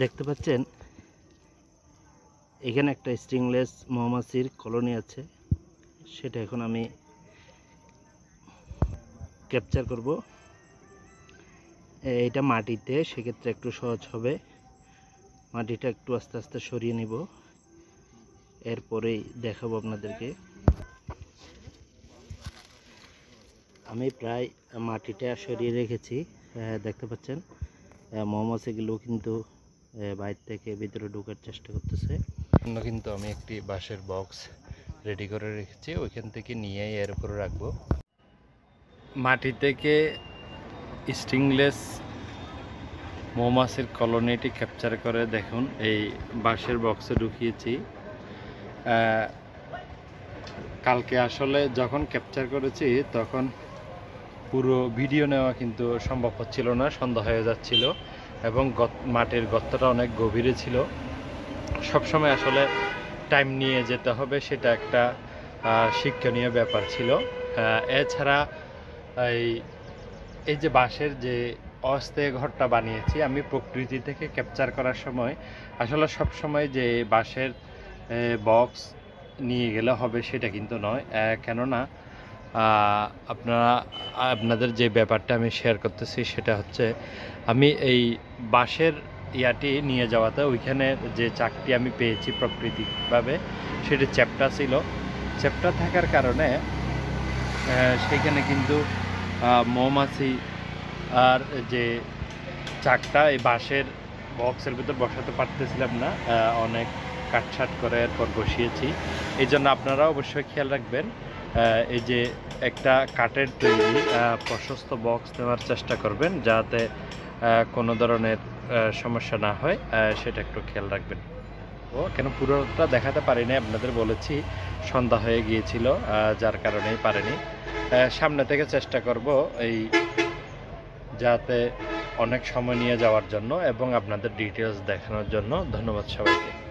দেখতে পাচ্ছেন এখানে একটা স্ট্রিংলেস মৌমাছির কলোনি আছে, সেটা এখন আমি ক্যাপচার করব। এটা মাটিতে, সেক্ষেত্রে একটু সহজ হবে। মাটিটা একটু আস্তে আস্তে সরিয়ে নিব, এরপরেই দেখাবো আপনাদেরকে। আমি প্রায় মাটিটা সরিয়ে রেখেছি। দেখতে পাচ্ছেন মৌমাছিগুলো কিন্তু বাইরে থেকে ভিতরে ঢোকার চেষ্টা করতেছে। কিন্তু আমি একটি বাঁশের বক্স রেডি করে রেখেছি, ওইখান থেকে নিয়ে এর উপরে রাখবো। মাটি থেকে স্ট্রিংলেস মৌমাছির কলোনিটি ক্যাপচার করে দেখুন এই বাঁশের বক্সে ঢুকিয়েছি। কালকে আসলে যখন ক্যাপচার করেছি তখন পুরো ভিডিও নেওয়া কিন্তু সম্ভব হচ্ছিল না, সন্ধ্যা হয়ে যাচ্ছিল এবং মাটির গর্তটা অনেক গভীরে ছিল। সবসময় আসলে টাইম নিয়ে যেতে হবে, সেটা একটা শিক্ষণীয় ব্যাপার ছিল। এছাড়া এই যে বাঁশের যে অস্থায়ী ঘরটা বানিয়েছি আমি প্রকৃতি থেকে ক্যাপচার করার সময় আসলে সব সময় যে বাঁশের বক্স নিয়ে গেলে হবে সেটা কিন্তু নয়। কেননা আপনাদের যে ব্যাপারটা আমি শেয়ার করতেছি সেটা হচ্ছে, আমি এই বাঁশের ইয়াটি নিয়ে যাওয়াতে ওইখানে যে চাকটি আমি পেয়েছি প্রাকৃতিকভাবে সেটি চ্যাপ্টা ছিল। চ্যাপ্টা থাকার কারণে সেখানে কিন্তু মৌমাছি আর যে চাকটা এই বাঁশের বক্সের ভিতর বসাতে পারতেছিলাম না, অনেক কাটছাট করে এরপর বসিয়েছি। এই জন্য আপনারা অবশ্যই খেয়াল রাখবেন, এই যে একটা কাঠের তৈরি প্রশস্ত বক্স নেওয়ার চেষ্টা করবেন, যাতে কোনো ধরনের সমস্যা না হয়, সেটা একটু খেয়াল রাখবেন। কেন পুরোটা দেখাতে পারিনি, আপনাদের বলেছি সন্ধ্যা হয়ে গিয়েছিল, যার কারণেই পারিনি। সামনে থেকে চেষ্টা করব এই যাতে অনেক সময় নিয়ে যাওয়ার জন্য এবং আপনাদের ডিটেলস দেখানোর জন্য। ধন্যবাদ সবাইকে।